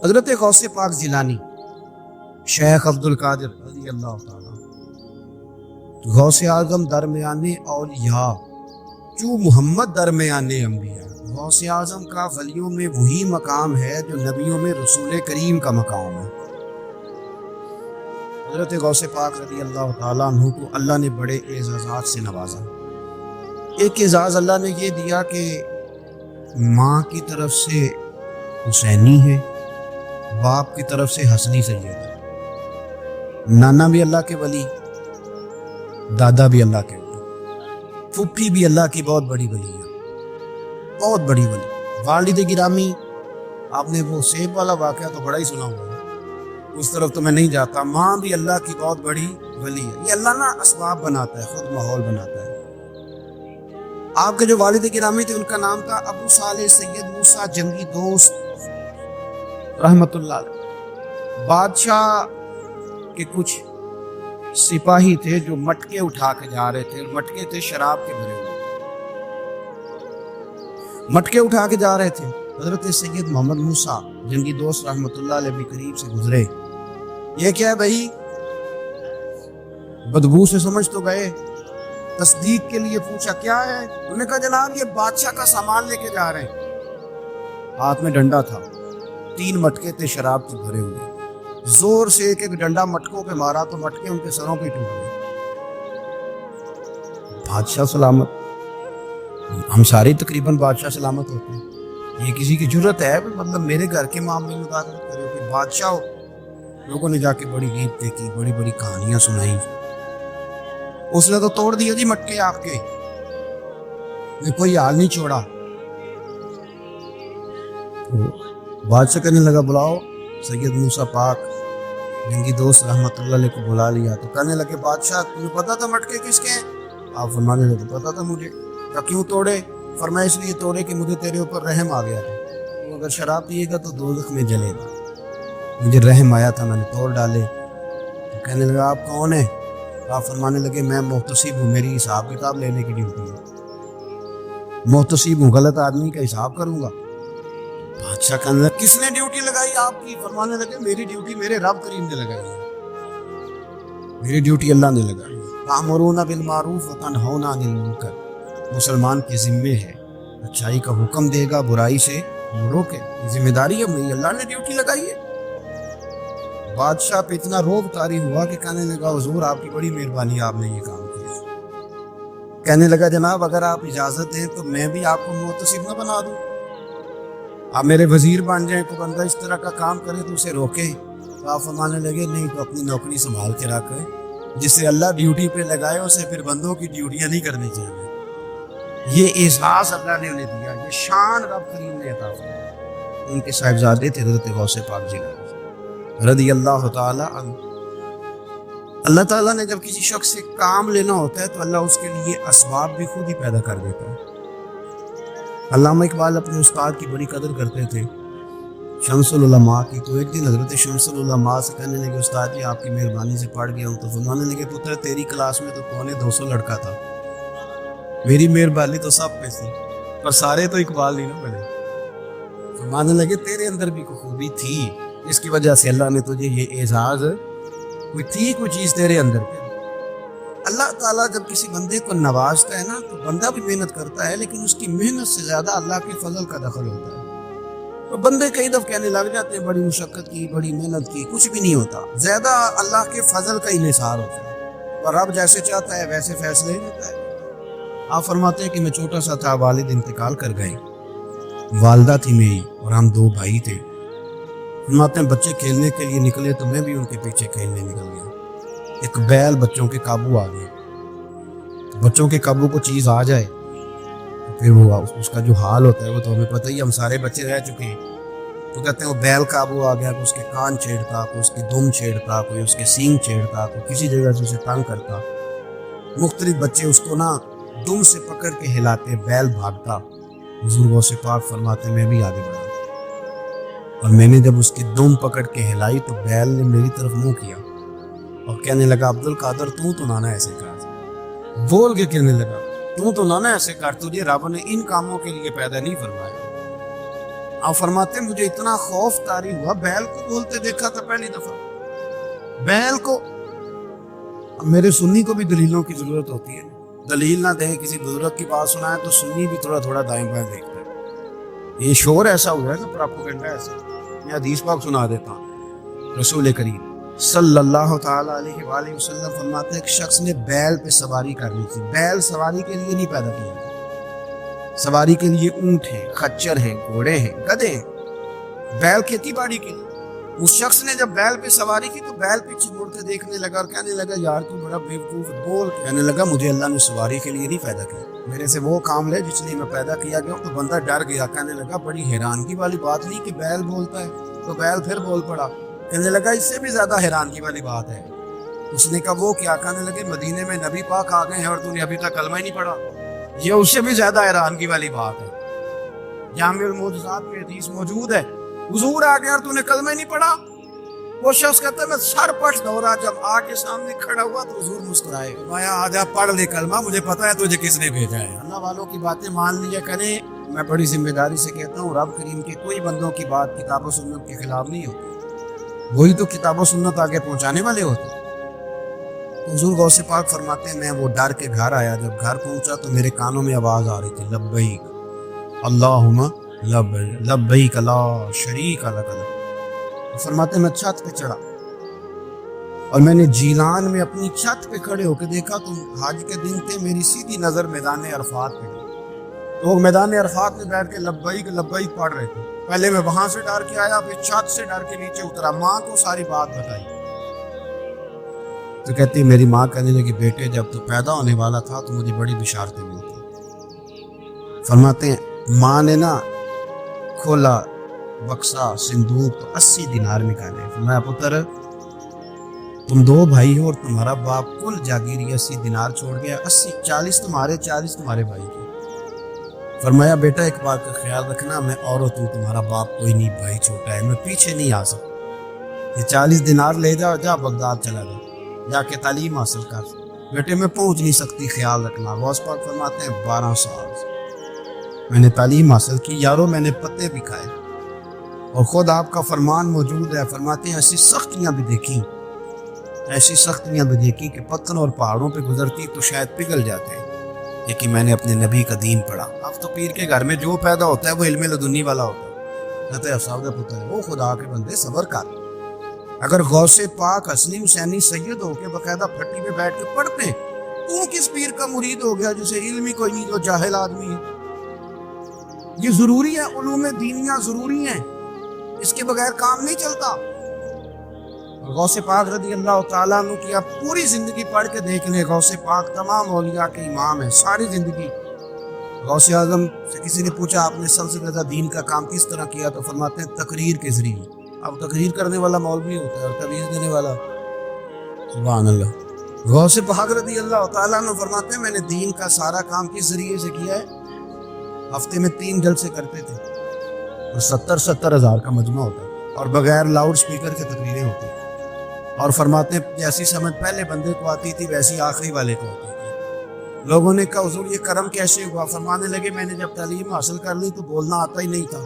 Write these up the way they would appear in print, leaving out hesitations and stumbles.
حضرت غوث پاک جیلانی شیخ عبد القادر رضی اللہ تعالیٰ غوث اعظم درمیان اولیاء جو محمد درمیان انبیاء، غوث اعظم کا ولیوں میں وہی مقام ہے جو نبیوں میں رسول کریم کا مقام ہے۔ حضرت غوث پاک رضی اللہ تعالیٰ عنہ کو اللہ نے بڑے اعزازات سے نوازا۔ ایک اعزاز اللہ نے یہ دیا کہ ماں کی طرف سے حسینی ہے، باپ کی طرف سے حسنی سید ہے، نانا بھی اللہ کے ولی، دادا بھی اللہ کے ولی، پھپھی بھی اللہ کی بہت بڑی ولی ہے، بہت بڑی ولی۔ والد گرامی، آپ نے وہ سیب والا واقعہ تو بڑا ہی سنا ہوا ہے، اس طرف تو میں نہیں جاتا۔ ماں بھی اللہ کی بہت بڑی ولی ہے۔ یہ اللہ نا اسباب بناتا ہے، خود ماحول بناتا ہے۔ آپ کے جو والد گرامی تھے ان کا نام تھا ابو صالح سید موسیٰ جنگی دوست رحمت اللہ علیہ۔ بادشاہ کے کچھ سپاہی تھے جو مٹکے اٹھا کے جا رہے تھے، مٹکے تھے شراب کے بھرے ہوئے، مٹکے اٹھا کے جا رہے تھے۔ حضرت سید محمد موسیٰ جنگی دوست رحمت اللہ علیہ بھی قریب سے گزرے۔ یہ کیا ہے بھائی؟ بدبو سے سمجھ تو گئے، تصدیق کے لیے پوچھا کیا ہے؟ انہوں نے کہا جناب یہ بادشاہ کا سامان لے کے جا رہے ہیں۔ ہاتھ میں ڈنڈا تھا، 3 مٹکے تھے شراب کے بھرے ہوئے۔ زور سے ایک ایک ڈنڈا مٹکوں پہ مارا تو مٹکے ان کے سروں پہ ٹوٹ گئے۔ بادشاہ سلامت، ہم سارے تقریباً بادشاہ سلامت ہوتے ہیں، یہ کسی کی جرت ہے مطلب میرے گھر کے معاملے میں مداخلت کرے کہ بادشاہ ہو؟ لوگوں نے جا کے بڑی غیبتیں کی، بڑی بڑی کہانیاں سنائی۔ اس نے تو توڑ دیا جی مٹکے آپ کے، کوئی حال نہیں چھوڑا۔ بادشاہ کہنے لگا بلاؤ سید موسیٰ پاک جنگی دوست رحمت اللہ علیہ کو بلا لیا تو کہنے لگے بادشاہ تمہیں پتا تھا مٹکے کس کے ہیں؟ آپ فرمانے لگے پتا تھا مجھے۔ کہا کیوں توڑے؟ فرمایا اس لیے توڑے کہ مجھے تیرے اوپر رحم آ گیا تھا، تو اگر شراب پیے گا تو دوزخ میں جلے گا، مجھے رحم آیا تھا، میں نے توڑ ڈالے۔ تو کہنے لگا آپ کون ہیں؟ آپ فرمانے لگے میں محتسب ہوں، میری حساب کتاب لینے کی ڈیوٹی ہے، محتسب ہوں، غلط آدمی کا حساب کروں گا۔ بادشاہ کہنے لگا کس نے ڈیوٹی لگائی آپ کی؟ فرمانے لگے میری ڈیوٹی میرے رب کریم نے لگائی ہے، میری ڈیوٹی اللہ نے لگائی ہے۔ تأمرون بالمعروف وتنہون عن المنکر، مسلمان کے ذمے ہے اچھائی کا حکم دے گا، برائی سے روکے، یہ ذمہ داری ہے، میری اللہ نے ڈیوٹی لگائی ہے۔ بادشاہ پہ اتنا روب طاری ہوا کہ کہنے لگا حضور آپ کی بڑی مہربانی، آپ نے یہ کام کیا۔ کہنے لگا جناب اگر آپ اجازت دیں تو میں بھی آپ کو محتسب نہ بنا دوں، آپ میرے وزیر بن جائیں، تو بندہ اس طرح کا کام کرے تو اسے روکے۔ تو آپ فرمانے لگے نہیں تو اپنی نوکری سنبھال کے رکھے، جسے اللہ ڈیوٹی پہ لگائے اسے پھر بندوں کی ڈیوٹیاں نہیں کرنی چاہیے۔ یہ احساس اللہ نے انہیں دیا، یہ شان رب کریم نے عطا فرمائی۔ ان کے صاحبزادے تھے حضرت غوث پاک جیلانی رضی اللہ تعالی عنہ۔ اللہ تعالیٰ نے جب کسی شخص سے کام لینا ہوتا ہے تو اللہ اس کے لیے اسباب بھی خود ہی پیدا کر دیتا ہے۔ علامہ اقبال اپنے استاد کی بڑی قدر کرتے تھے، شمس العلماء کی۔ تو ایک دن حضرت شمس العلماء سے کہنے لگے استاد جی آپ کی مہربانی سے پڑھ گیا ہوں۔ تو فرمانے لگے پتر تیری کلاس میں تو 250 لڑکا تھا، میری مہربانی تو سب پہ تھی، پر سارے تو اقبال نہیں نہ بنے۔ فرمانے لگے تیرے اندر بھی کوئی خوبی تھی، اس کی وجہ سے اللہ نے تجھے یہ اعزاز، کوئی تھی کوئی چیز تیرے اندر پہ۔ اللہ تعالیٰ جب کسی بندے کو نوازتا ہے نا تو بندہ بھی محنت کرتا ہے، لیکن اس کی محنت سے زیادہ اللہ کے فضل کا دخل ہوتا ہے۔ تو بندے کئی دفعہ کہنے لگ جاتے ہیں بڑی مشقت کی، بڑی محنت کی، کچھ بھی نہیں ہوتا، زیادہ اللہ کے فضل کا انحصار ہوتا ہے، اور رب جیسے چاہتا ہے ویسے فیصلے دیتا ہے۔ آپ فرماتے ہیں کہ میں چھوٹا سا تھا، والد انتقال کر گئے، والدہ تھی میری اور ہم 2 بھائی تھے۔ فرماتے ہیں بچے کھیلنے کے لیے نکلے تو میں بھی ان کے پیچھے کھیلنے نکل گیا۔ ایک بیل بچوں کے قابو آ گیا، بچوں کے قابو کو چیز آ جائے تو پھر وہ اس کا جو حال ہوتا ہے وہ تو ہمیں پتہ ہی، ہم سارے بچے رہ چکے ہیں۔ تو کہتے ہیں وہ بیل قابو آ گیا، کوئی اس کے کان چھیڑتا، کوئی اس کی دم چھیڑتا، کوئی اس کے سینگ چھیڑتا، کوئی کسی جگہ سے اسے تنگ کرتا۔ مختلف بچے اس کو نا دم سے پکڑ کے ہلاتے، بیل بھاگتا۔ حضور غوث پاک فرماتے میں بھی آگے بڑھا اور میں نے جب اس کی دم پکڑ کے ہلائی تو بیل نے میری طرف منہ کیا اور کہنے لگا عبد القادر تو نانا ایسے کر، بول کے کہنے لگا تو نانا ایسے کر، تجھے رب نے ان کاموں کے لیے پیدا نہیں فرمایا۔ آپ فرماتے ہیں مجھے اتنا خوف طاری ہوا، بیل کو بولتے دیکھا تھا پہلی دفعہ، بیل کو۔ میرے سنی کو بھی دلیلوں کی ضرورت ہوتی ہے، دلیل نہ دیں، کسی بزرگ کی بات سنائے تو سنی بھی تھوڑا تھوڑا دائیں بائیں دیکھتا ہے۔ یہ شور ایسا ہوا ہے نا، پراپوگنڈا ایسا۔ میں حدیث پاک سنا دیتا ہوں۔ رسول کریم صلی اللہ تعالیٰ علیہ وآلہ وسلم فرماتے ہیں ایک شخص نے بیل پہ سواری کرنی تھی۔ بیل سواری کے لیے نہیں پیدا کیا گیا، سواری کے لیے اونٹ ہیں، خچر ہیں، گھوڑے ہیں، گدھے ہیں، بیل کھیتی باڑی کے لیے۔ اس شخص نے جب بیل پہ سواری کی تو بیل پیچھے مڑ کے دیکھنے لگا اور کہنے لگا یار تو بڑا بیوقوف، بول کہنے لگا مجھے اللہ نے سواری کے لیے نہیں پیدا کیا، میرے سے وہ کام لے جس لیے میں پیدا کیا گیا ہوں۔ تو بندہ ڈر گیا، کہنے لگا بڑی حیرانگی والی بات نہیں کہ بیل بولتا ہے، تو بیل پھر بول پڑا۔ کہنے لگا اس سے بھی زیادہ حیرانگی والی بات ہے۔ اس نے کہا وہ کیا؟ کہنے لگے مدینے میں نبی پاک آ گئے ہیں اور تو نے ابھی تک کلمہ ہی نہیں پڑھا، یہ اس سے بھی زیادہ حیرانگی والی بات ہے۔ جامع المعجزات میں حدیث موجود ہے، حضور آ گئے اور تو نے کلمہ ہی نہیں پڑھا۔ وہ شخص کہتا ہے میں سر پٹ دوڑا، جب آگے سامنے کھڑا ہوا تو حضور مسکرائے، فرمایا آجا پڑھ لے کلمہ، مجھے پتا ہے تجھے کس نے بھیجا ہے۔ اللہ والوں کی باتیں مان لیا کریں۔ میں بڑی ذمہ داری سے کہتا ہوں رب کریم کے کوئی بندوں کی بات کتاب و سنت کے خلاف نہیں ہوتی، وہی تو کتاب و سنت آگے پہنچانے والے ہوتے۔ حضور غوث پاک فرماتے ہیں میں وہ ڈر کے گھر آیا، جب گھر پہنچا تو میرے کانوں میں آواز آ رہی تھی لبیک اللہم لبیک لبیک لا شریک لک۔ فرماتے ہیں میں چھت پہ چڑھا اور میں نے جیلان میں اپنی چھت پہ کھڑے ہو کے دیکھا تو حج کے دن تھے، میری سیدھی نظر میدان عرفات پہ گئی، لوگ میدان عرفات میں بیٹھ کے لبیک لبیک پڑھ رہے تھے۔ پہلے میں وہاں سے ڈر کے آیا، پھر چھت سے ڈر کے نیچے اترا، ماں کو ساری بات بتائی تو کہتی میری ماں کہنے لگی بیٹے جب تو پیدا ہونے والا تھا تو مجھے بڑی بشارتیں ملتی۔ فرماتے ہیں ماں نے نا کھولا بکسا صندوق تو 80 دینار نکالے، فرمایا پتر تم 2 بھائی ہو اور تمہارا باپ کل جاگیری 80 دینار چھوڑ گیا، 80 40 تمہارے 40 تمہارے بھائی کے۔ فرمایا بیٹا ایک بات کا خیال رکھنا، میں عورت ہوں، تمہارا باپ کوئی نہیں، بھائی چھوٹا ہے، میں پیچھے نہیں آ سکتا، یہ 40 دینار لے جا، جا بغداد چلا جا، جا کے تعلیم حاصل کر، بیٹے میں پہنچ نہیں سکتی، خیال رکھنا۔ غوث پاک فرماتے ہیں 12 سال میں نے تعلیم حاصل کی یارو، میں نے پتے بھی کھائے، اور خود آپ کا فرمان موجود ہے، فرماتے ہیں ایسی سختیاں بھی دیکھی، ایسی سختیاں بھی دیکھی کہ پتھروں اور پہاڑوں پہ گزرتی تو شاید پگھل جاتے، لیکن میں نے اپنے نبی کا دین پڑھا۔ اب تو پیر کے گھر میں جو پیدا ہوتا ہے وہ علم لدنی والا ہوتا ہے، کہتے ہیں صاحب کا پتر ہے، وہ خدا کے بندے صبر کر۔ اگر غوث پاک حسنی حسینی سید ہو کے باقاعدہ پھٹی پہ بیٹھ کے پڑھتے، تو کس پیر کا مرید ہو گیا جسے علم ہی کوئی نہیں، جو جاہل آدمی ہے؟ یہ ضروری ہے، علوم دینیاں ضروری ہیں، اس کے بغیر کام نہیں چلتا۔ غوث پاک رضی اللہ تعالیٰ عنہ کی آپ پوری زندگی پڑھ کے دیکھ لیں، غوث پاک تمام اولیاء کے امام ہیں، ساری زندگی۔ غوث اعظم سے کسی نے پوچھا آپ نے سب سے زیادہ دین کا کام کس طرح کیا، تو فرماتے ہیں تقریر کے ذریعے۔ اب تقریر کرنے والا مولوی ہوتا ہے اور تویز دینے والا سبحان اللہ۔ غوث پاک رضی اللہ تعالیٰ عنہ فرماتے ہیں میں نے دین کا سارا کام کس ذریعے سے کیا ہے، ہفتے میں 3 جلسے کرتے تھے اور 70 ہزار کا مجمع ہوتا ہے اور بغیر لاؤڈ سپیکر کے تقریریں ہوتی ہیں، اور فرماتے ہیں جیسی سمجھ پہلے بندے کو آتی تھی ویسی آخری والے کو آتی تھی۔ لوگوں نے کہا حضور یہ کرم کیسے ہوا؟ فرمانے لگے میں نے جب تعلیم حاصل کر لی تو بولنا آتا ہی نہیں تھا،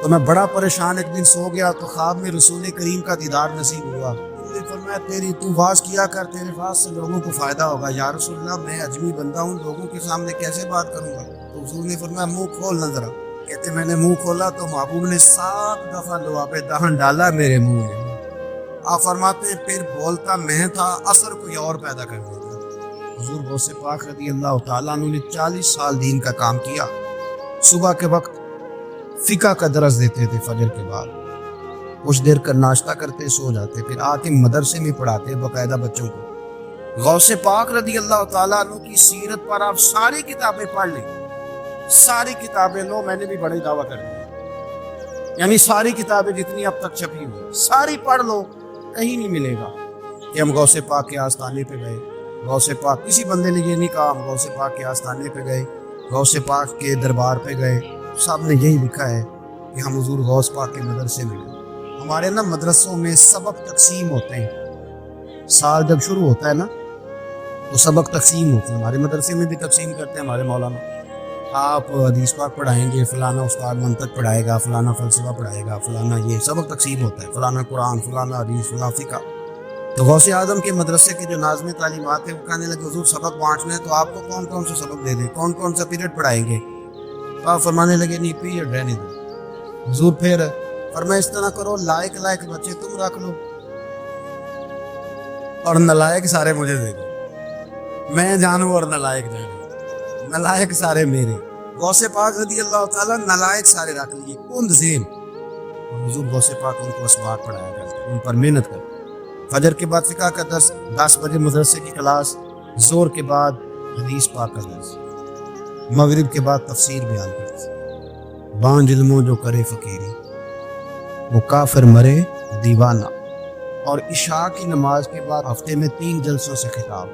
تو میں بڑا پریشان ایک دن سو گیا تو خواب میں رسول کریم کا دیدار نصیب ہوا، نے فرمایا تیری تو واز کیا کر، تیرے واز سے لوگوں کو فائدہ ہوگا۔ یا رسول اللہ میں اجمی بندہ ہوں، لوگوں کے سامنے کیسے بات کروں گا؟ تو حضور نے فرمایا منہ کھول نہ ذرا۔ کہتے میں نے منہ کھولا تو محبوب نے 7 دفعہ لعاب دہن ڈالا میرے منہ میں۔ آپ فرماتے ہیں پھر بولتا میں تھا، اثر کوئی اور پیدا کر دیتا۔ حضور غوث پاک رضی اللہ تعالیٰ عنہ نے 40 سال دین کا کام کیا۔ صبح کے وقت فقہ کا درس دیتے تھے، فجر کے بعد کچھ دیر کا ناشتہ کرتے سو جاتے، پھر آ کے مدرسے میں پڑھاتے باقاعدہ بچوں کو۔ غوث پاک رضی اللہ تعالیٰ عنہ کی سیرت پر آپ ساری کتابیں پڑھ لیں، ساری کتابیں لو، میں نے بھی بڑی دعویٰ کر دی، یعنی ساری کتابیں جتنی اب تک چھپی ہوئی ساری پڑھ لو، کہیں نہیں ملے گا کہ ہم غوث پاک کے آستانے پہ گئے۔ غوث پاک کسی بندے نے یہ نہیں کہا ہم غوث پاک کے آستانے پہ گئے، غوث پاک کے دربار پہ گئے، سب نے یہی لکھا ہے کہ ہم حضور غوث پاک کے مدرسے میں گئے۔ ہمارے نا مدرسوں میں سبق تقسیم ہوتے ہیں، سال جب شروع ہوتا ہے نا تو سبق تقسیم ہوتے ہیں، ہمارے مدرسے میں بھی تقسیم کرتے ہیں ہمارے مولانا۔ آپ حدیث پاک پڑھائیں گے، فلانا استاد منطق پڑھائے گا، فلانا فلسفہ پڑھائے گا، فلانا یہ سبق تقسیم ہوتا ہے، فلانا قرآن، فلانا حدیث، فلانا فقہ۔ تو غوث اعظم کے مدرسے کے جو ناظم تعلیمات ہیں وہ کہنے لگے حضور سبق بانٹنے تو آپ کو کون کون سے سبق دے دیں، کون کون سا پیریڈ پڑھائیں گے؟ تو آپ فرمانے لگے نہیں پیریڈ رہنے دو۔ حضور پھر فرمایا اس طرح کرو، لائق لائق بچے تم رکھ لو اور نالائق سارے مجھے دے دو، میں جانوں اور نالائق جانوں، نالائق سارے میرے۔ غوث پاک رضی اللہ تعالیٰ نالائق سارے رکھ لیے کند ذہن، اور حضور غوث پاک ان کو اسباق پڑھایا کرتے، ان پر محنت کرتے۔ فجر کے بعد فقہ کا درس، 10 بجے مدرسے کی کلاس، زور کے بعد حدیث پاک کا درس، مغرب کے بعد تفسیر بیان کرتے۔ بانج علموں جو کرے فقیری، وہ کافر مرے دیوانہ۔ اور عشاء کی نماز کے بعد ہفتے میں 3 جلسوں سے خطاب،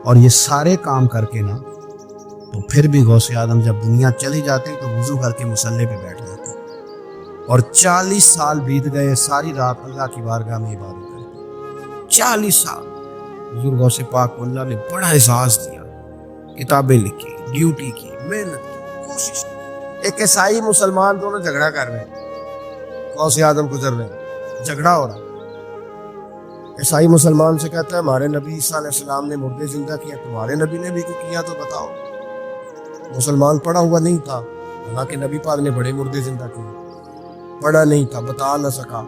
اور یہ سارے کام کر کے نا تو پھر بھی غوث اعظم جب دنیا چلی جاتی تو وضو کر کے مصلی پہ بیٹھ جاتے، اور 40 سال بیت گئے، ساری رات اللہ کی بارگاہ میں عبادت کرتے۔ 40 سال حضور غوث پاک کو اللہ نے بڑا اعزاز دیا، کتابیں لکھی، ڈیوٹی کی، محنت کی، کوشش کی۔ ایک عیسائی مسلمان دونوں جھگڑا کر رہے ہیں، غوث اعظم گزر رہے ہیں، جھگڑا ہو رہا۔ عیسائی مسلمان سے کہتا ہے ہمارے نبی عیسیٰ علیہ السلام نے مردے زندہ کیا، تمہارے نبی نے بھی کو کیا تو بتاؤ۔ مسلمان پڑھا ہوا نہیں تھا، حالانکہ نبی پاک نے بڑے مردے زندہ کیے، پڑھا نہیں تھا، بتا نہ سکا۔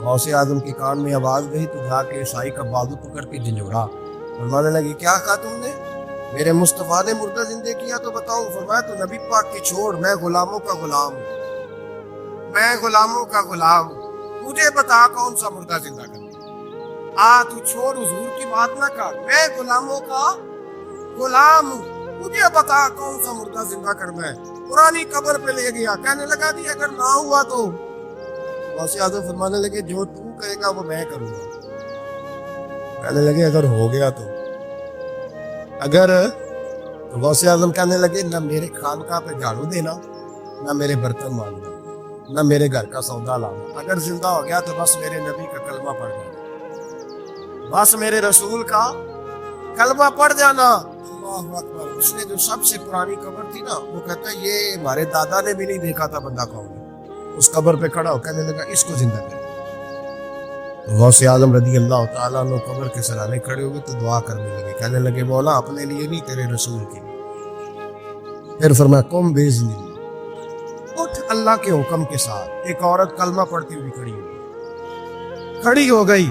غوث اعظم کے کان میں آواز گئی تو جا کے عیسائی کا بازو پکڑ کے جھنجھوڑا، فرمانے لگی کیا کہا تم نے؟ میرے مصطفیٰ نے مردہ زندہ کیا تو بتاؤں؟ فرمایا تو نبی پاک کی چھوڑ، میں غلاموں کا غلام ہوں، میں غلاموں کا غلام ہوں، مجھے بتا کون سا مردہ زندہ کرنا۔ تو چھوڑ حضور کی بات نہ کر، میں غلاموں کا غلام ہوں، مجھے بتا کون سا مردہ زندہ کرنا ہے۔ پرانی قبر پہ لے گیا، کہنے لگا دی اگر نہ ہوا تو؟ غوث اعظم فرمانے لگے جو تو کہے گا وہ میں کروں گا۔ کہنے لگے اگر ہو گیا تو؟ اگر تو غوث اعظم کہنے لگے نہ میرے خانقاہ پہ جھاڑو دینا، نہ میرے برتن ماننا، نہ میرے گھر کا سودا لانا، اگر زندہ ہو گیا تو بس میرے نبی کا کلمہ پڑھ جانا، بس میرے رسول کا کلمہ پڑھ جانا۔ اللہ اکبر۔ اس نے جو سب سے پرانی قبر تھی نا، وہ کہتا ہے یہ ہمارے دادا نے بھی نہیں دیکھا تھا بندہ کون ہے، اس قبر پہ کھڑا ہو کہنے لگا اس کو زندہ کر۔ غوث اعظم رضی اللہ تعالیٰ عنہ قبر کے سرانے کھڑے ہوئے تو دعا کرنے لگے، کہنے لگے مولا اپنے لیے نہیں تیرے رسول کے لیے۔ پھر فرمایا قم باذن اللہ، اٹھ اللہ کے حکم کے ساتھ۔ ایک عورت کلمہ پڑھتی ہوئی کھڑی ہو گئی،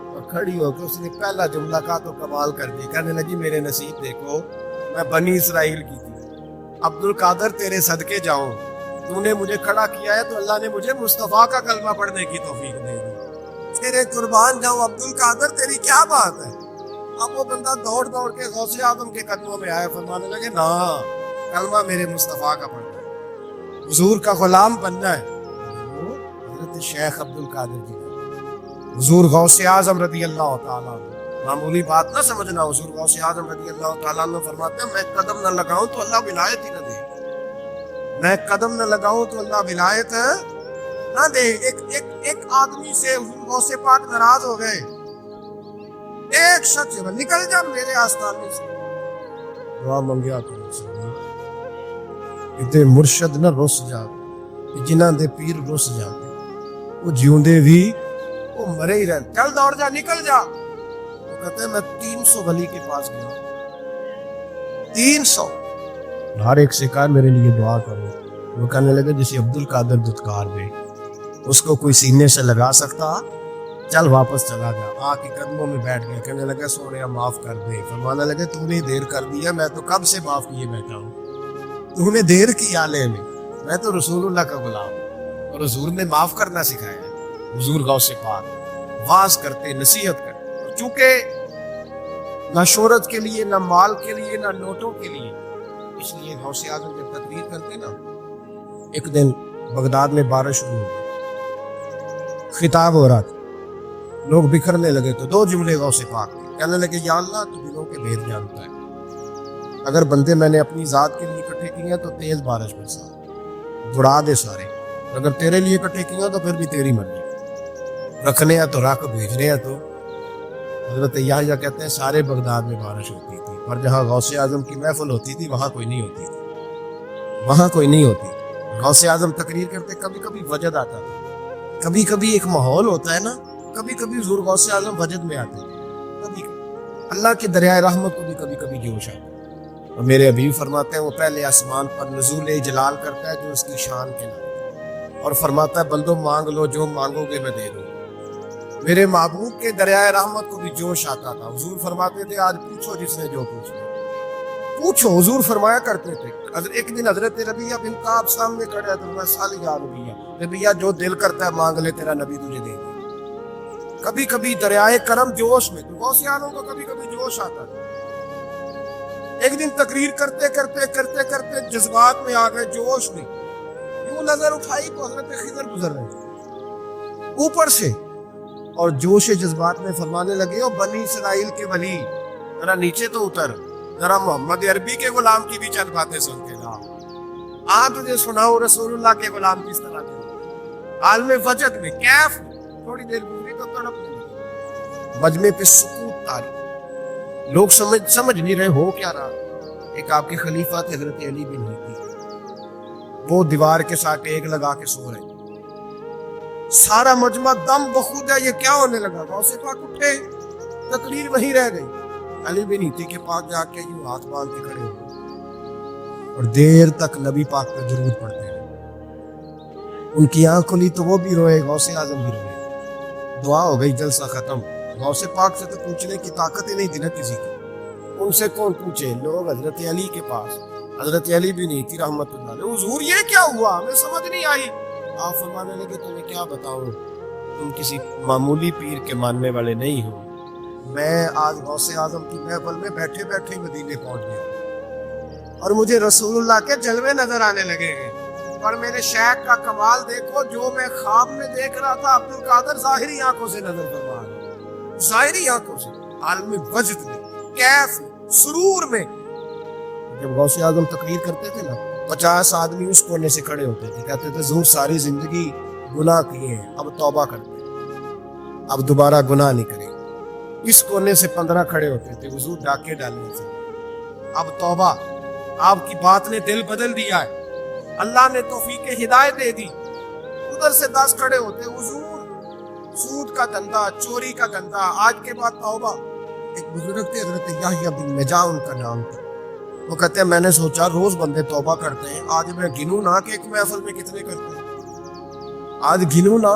اور کھڑی ہو کے اس نے پہلا جملہ کہا تو کمال کر دی، کہنے لگی میرے نصیب دیکھو، میں بنی اسرائیل کی تھی، عبد القادر تیرے صدقے جاؤں، تو نے مجھے کھڑا کیا ہے تو اللہ نے مجھے مصطفیٰ کا کلمہ پڑھنے کی توفیق دے دی، تیرے قربان جاؤں عبد القادر، تیری کیا بات ہے؟ اب وہ بندہ دوڑ دوڑ کے غوث اعظم کے قدموں میں آیا، فرمانے لگے نا کلمہ میرے مصطفیٰ کا پڑھنا ہے، حضور کا غلام بننا ہے۔ حضرت شیخ عبد القادر جی، حضور غوث اعظم رضی اللہ تعالیٰ عنہ، معمولی بات نہ سمجھنا، حضور غوث اعظم رضی اللہ تعالیٰ عنہ فرماتے ہیں میں قدم نہ لگاؤں تو اللہ ولایت ہی نہ دے، میں قدم نہ لگاؤں تو اللہ ولایت نہ دے۔ ایک آدمی سے حضور غوث پاک ناراض ہو گئے، ایک شخص نکل جا میرے آستانے سے، دعا منگیا کرو کہ مرشد نہ رس جا، جنہ دے پیر رس جاتے وہ جیوندے بھی وہ مرے ہی رہتے، چل دوڑ جا نکل جا۔ وہ کہتے ہیں میں 300 ولی کے پاس گیا، 300، ہر ایک سے کہا میرے لیے دعا کرو۔ وہ کہنے لگے جسے عبد القادر دتکار دے، اس کو کوئی سینے سے لگا سکتا؟ چل واپس چلا جا۔ آ کے قدموں میں بیٹھ گیا، کہنے لگا سونیا معاف کر دے۔ فرمانے لگے تو نے دیر کر دیا، میں تو کب سے معاف کیے بیٹھا ہوں، تو نے دیر کی آلے میں تو رسول اللہ کا غلام ہوں، اور حضور نے معاف کرنا سکھایا ہے۔ حضور غوث پاک واز کرتے، نصیحت کرتے، چونکہ نہ شہرت کے لیے، نہ مال کے لیے، نہ نوٹوں کے لیے، اس لیے غوث اعظم جب تقریر کرتے نا، ایک دن بغداد میں بارش شروع ہو گئی، خطاب ہو رہا تھا، لوگ بکھرنے لگے تو 2 جملے غوث پاک کے، کہنے لگے یا اللہ تو دلوں کے بھید جانتا ہے، اگر بندے میں نے اپنی ذات کے لیے اکٹھے کیے ہیں تو تیز بارش برسا، بڑھا دے سارے، اگر تیرے لیے اکٹھے کیے ہیں تو پھر بھی تیری مرضی، رکھنے ہیں تو رکھ، بھیجنے ہیں تو حضرت یحییٰ کہتے ہیں سارے بغداد میں بارش ہوتی تھی، پر جہاں غوث اعظم کی محفل ہوتی تھی وہاں کوئی نہیں ہوتی تھی، وہاں کوئی نہیں ہوتی تھی۔ غوث اعظم تقریر کرتے، کبھی کبھی وجد آتا تھا، کبھی کبھی ایک ماحول ہوتا ہے نا، کبھی کبھی حضور غوث اعظم وجد میں آتے ہیں، کبھی اللہ کے دریائے رحمت کو بھی کبھی کبھی جوش آتا ہے۔ اور میرے حبیب فرماتے ہیں وہ پہلے آسمان پر نزول جلال کرتا ہے جو اس کی شان کے لائق، اور فرماتا ہے بندو مانگ لو جو مانگو گے میں دے دوں۔ میرے محبوب کے دریائے رحمت کو بھی جوش آتا تھا۔ حضور فرماتے تھے آج پوچھو جس نے جو پوچھنا پوچھو، حضور فرمایا کرتے تھے۔ ایک دن حضرت ربیعہ بن کعب سامنے کھڑے ہیں تو میں سالی یا ربیعہ جو دل کرتا ہے مانگ لے تیرا نبی تجھے دے دے۔ کبھی کبھی دریائے کرم جوش میں، تو غوث اعظم کو کبھی کبھی جوش آتا تھا۔ ایک دن تقریر کرتے کرتے کرتے کرتے جذبات میں آ گئے، جوش میں یوں نظر اٹھائی تو حضرت خضر گزر رہے اوپر سے، اور جوش جذبات میں فرمانے لگے او بنی اسرائیل کے ولی ذرا نیچے تو اتر، ذرا محمد عربی کے غلام کی بھی چند باتیں سن کے جا، آپ تجھے سناؤ رسول اللہ کے غلام کس طرح تھے۔ عالم وجد میں کیف تھوڑی دیر گزری تو تڑپنے لگے، مجمع پہ سکوت تاری، لوگ سمجھ نہیں رہے ہو کیا رہا۔ ایک آپ کے خلیفہ تھے حضرت علی بن ہیتی، وہ دیوار کے ساتھ ایک لگا کے سو رہے، سارا مجمع دم بخود ہے، یہ کیا ہونے لگا؟ غوث پاک اٹھے، تقریر وہیں رہ گئی، علی بن ہیتی کے پاس جا کے یوں ہاتھ باندھ کے کھڑے ہوئے اور دیر تک نبی پاک پہ درود پڑھتے رہے۔ ان کی آنکھ کھلی تو وہ بھی روئے، غوث اعظم بھی روئے، دعا ہو گئی، جلسہ ختم۔ غوث پاک سے تو پوچھنے کی طاقت ہی نہیں تھی نا کسی کی، ان سے کون پوچھے؟ لوگ حضرت علی کے پاس، حضرت علی بھی نہیں تھی رحمت اللہ علیہ، حضور یہ کیا ہوا ہمیں سمجھ نہیں آئی۔ آپ فرمانے لگے تمہیں کیا بتاؤں، تم کسی معمولی پیر کے ماننے والے نہیں ہو، میں آج غوث اعظم کی محفل میں بیٹھے بیٹھے مدینے پہنچ گیا اور مجھے رسول اللہ کے جلوے نظر آنے لگے ہیں، اور میرے شیخ کا کمال دیکھو، جو میں خواب میں دیکھ رہا تھا عبد القادر ظاہری آنکھوں سے نظر فرما رہا، ظاہری آنکھوں سے، عالم وجد میں، کیف سرور میں۔ جب غوث اعظم تقریر کرتے تھے نا، 50 آدمی اس کونے سے کھڑے ہوتے تھے، کہتے تھے حضور ساری زندگی گناہ کیے ہیں، اب توبہ کرتے ہیں، اب دوبارہ گناہ نہیں کریں۔ اس کونے سے 15 کھڑے ہوتے تھے، حضور ڈاکے ڈالنے سے، اب توبہ، آپ کی بات نے دل بدل دیا ہے، اللہ نے توفیق ہدایت دے دی۔ ادھر سے 10 کھڑے ہوتے، حضور سود کا دھندا، چوری کا دھندا، آج کے بعد توبہ۔ ایک بزرگ تھے حضرت یحییٰ بن نجاح ان کا نام تھا، وہ کہتے ہیں میں نے سوچا روز بندے توبہ کرتے ہیں، آج میں گنوں نہ کہ ایک محفل میں کتنے کرتے ہیں، آج گنوں نہ۔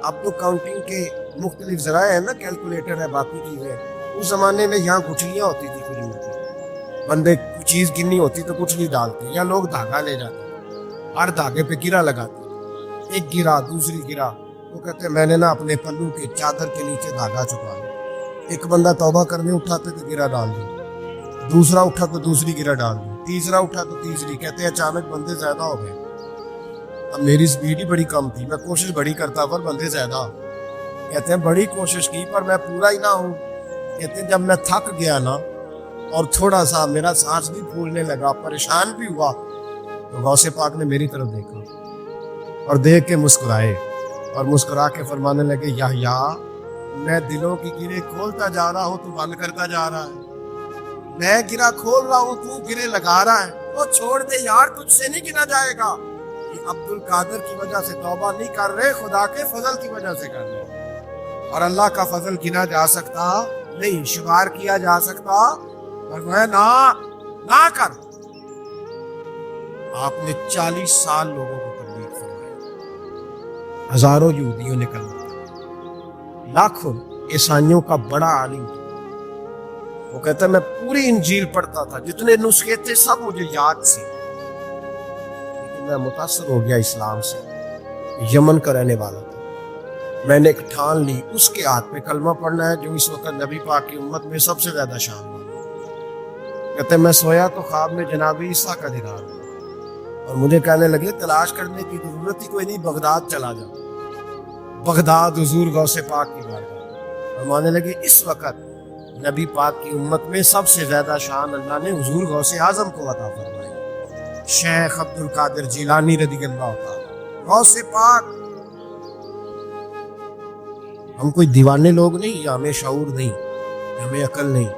اب تو کاؤنٹنگ کے مختلف ذرائع ہیں نا، کیلکولیٹر ہے، باقی چیزیں، اس زمانے میں یہاں گٹھلیاں ہوتی تھی کھجور کی، بندے چیز گننی ہوتی تو گٹھلی ڈالتے، یا لوگ دھاگا لے جاتے، ہر دھاگے پہ گرا لگاتے، ایک گرا دوسری گرا، وہ کہتے ہیں میں نے نا اپنے پلو کے چادر کے نیچے دھاگا چھپا لیا، ایک بندہ توبہ کرنے اٹھا تو گرا ڈال دی، دوسرا اٹھا تو دوسری گرا ڈال دی، تیسرا اٹھا تو تیسری، کہتے ہیں اچانک بندے زیادہ ہو گئے، اب میری سپیڈ ہی بڑی کم تھی، میں کوشش بڑی کرتا پر بندے زیادہ، کہتے ہیں بڑی کوشش کی پر میں پورا ہی نہ ہوں، کہتے ہیں جب میں تھک گیا نا اور تھوڑا سا میرا سانس بھی پھولنے لگا، پریشان بھی ہوا، تو غوث پاک نے میری طرف دیکھا اور دیکھ کے مسکرائے، اور مسکرا کے فرمانے لگے یحییٰ میں دلوں کی گرے کھولتا جا رہا ہوں، تو بند کرتا جا رہا ہے، میں گرا کھول رہا ہوں، تو گرے لگا رہا ہے، وہ چھوڑ دے یار، تجھ سے نہیں گنا جائے گا، یہ عبد القادر کی وجہ سے توبہ نہیں کر رہے، خدا کے فضل کی وجہ سے کر رہے، اور اللہ کا فضل گنا جا سکتا نہیں، شمار کیا جا سکتا، اور وہ نہ کر۔ آپ نے 40 سال لوگوں کو تبلیغ فرمایا، ہزاروں یہودیوں نے کلمہ پڑھا، لاکھوں عیسائیوں کا بڑا عالم تھا، وہ کہتا ہے میں پوری انجیل پڑھتا تھا، جتنے نسخے تھے سب مجھے یاد سے، لیکن میں متاثر ہو گیا اسلام سے، یمن کا رہنے والا تھا، میں نے ایک ٹھان لی اس کے ہاتھ پہ کلمہ پڑھنا ہے جو اس وقت نبی پاک کی امت میں سب سے زیادہ شان والا۔ کہتے ہیں میں سویا تو خواب میں جناب عیسیٰ کا دیدار ہوا، اور مجھے کہنے لگے تلاش کرنے کی ضرورت ہی کوئی نہیں، بغداد چلا جاؤ، بغداد حضور غوث پاک کی بارگاہ، اور ماننے لگے اس وقت نبی پاک کی امت میں سب سے زیادہ شان اللہ نے حضور غوث اعظم کو عطا فرمائی، شیخ عبد القادر جیلانی رضی اللہ تعالی، غوث پاک۔ ہم کوئی دیوانے لوگ نہیں، یا ہمیں شعور نہیں، ہمیں عقل نہیں.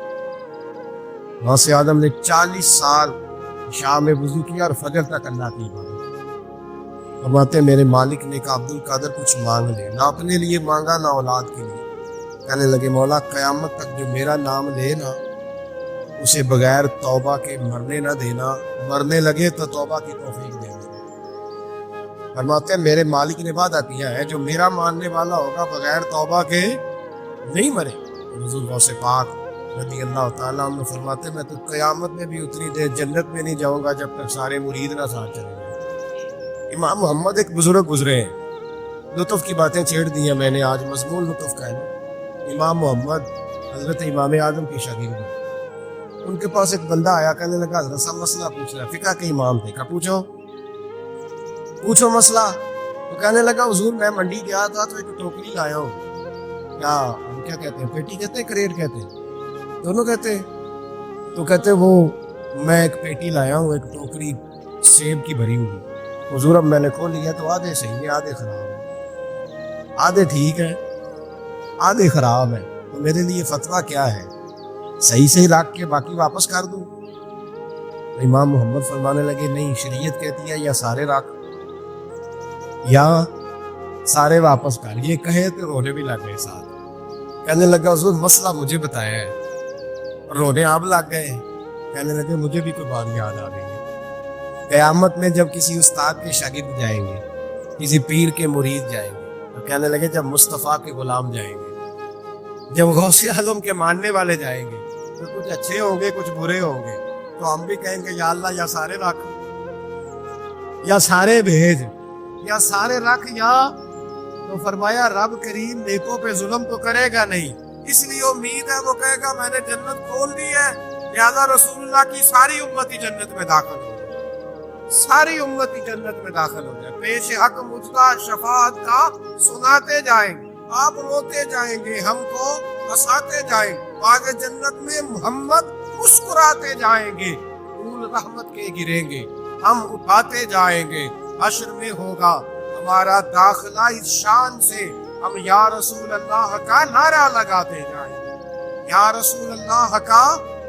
غوث اعظم نے 40 سال شام میں وضو کیا اور فجر تک اللہ کی عبادت. فرماتے ہیں میرے مالک نے کہا عبد القادر کچھ مانگ لے. نہ اپنے لیے مانگا نہ اولاد کے لیے. کہنے لگے مولا قیامت تک جو میرا نام لے نا اسے بغیر توبہ کے مرنے نہ دینا, مرنے لگے تو توبہ کی توفیق دے دینا. فرماتے ہیں میرے مالک نے وعدہ کیا ہے جو میرا ماننے والا ہوگا بغیر توبہ کے نہیں مرے. حضور غوث پاک رضی اللہ تعالیٰ عنہ فرماتے ہیں میں تو قیامت میں بھی اتنی دیر جنت میں نہیں جاؤں گا جب تک سارے مرید نہ ساتھ چلے جائیں. امام محمد ایک بزرگ گزرے ہیں, لطف کی باتیں چھیڑ دی ہیں میں نے, آج مضمون لطف کا ہے. امام محمد حضرت امام اعظم کی شاگرد ہیں. ان کے پاس ایک بندہ آیا, کہنے لگا حضرت صاحب مسئلہ پوچھ رہا ہے. فقہ کے امام تھے, کہا پوچھو مسئلہ. تو کہنے لگا حضور میں منڈی گیا تھا تو ایک ٹوکری لایا ہوں. کیا ہم کیا کہتے ہیں, پیٹی کہتے ہیں کریٹ کہتے ہیں, دونوں کہتے ہیں. تو کہتے ہیں وہ میں ایک پیٹی لایا ہوں, ایک ٹوکری سیب کی بھری ہوئی. حضور اب میں نے کھول لیا تو آدھے صحیح ہے آدھے خراب ہے, آدھے ٹھیک ہے آدھے خراب ہے, تو میرے لیے فتویٰ کیا ہے, صحیح رکھ کے باقی واپس کر دوں؟ امام محمد فرمانے لگے نہیں, شریعت کہتی ہے یا سارے رکھ یا سارے واپس کر. یہ کہے تو رونے بھی لگ گئے ساتھ. کہنے لگا حضور مسئلہ مجھے بتایا ہے. رونے آپ لگ گئے. کہنے لگے مجھے بھی کوئی بات یاد آ گئی ہے. قیامت میں جب کسی استاد کے شاگرد جائیں گے, کسی پیر کے مرید جائیں گے, تو کہنے لگے جب مصطفیٰ کے غلام جائیں گے, جب غوث اعظم کے ماننے والے جائیں گے تو کچھ اچھے ہوں گے کچھ برے ہوں گے, تو ہم بھی کہیں گے یا اللہ یا سارے رکھ یا سارے بھیج یا سارے رکھ یا. تو فرمایا رب کریم نیکوں پہ ظلم تو کرے گا نہیں, اس لیے امید ہے وہ کہے گا میں نے جنت کھول دی ہے, لہذا رسول اللہ کی ساری امت ہی جنت میں داخل ہو جائے, ساری امت ہی جنت میں داخل ہو جائے. پیش حق مجدہ شفاعت کا سناتے جائیں گے, آپ روتے جائیں گے, ہم کو ہنساتے جائیں گے, آگے جنت میں محمد مسکراتے جائیں گے, پھول رحمت کے گریں گے, ہم اٹھاتے جائیں گے. حشر میں ہوگا ہمارا داخلہ اس شان سے, ہم یا رسول اللہ کا نعرہ لگاتے جائیں گے, یا رسول اللہ کا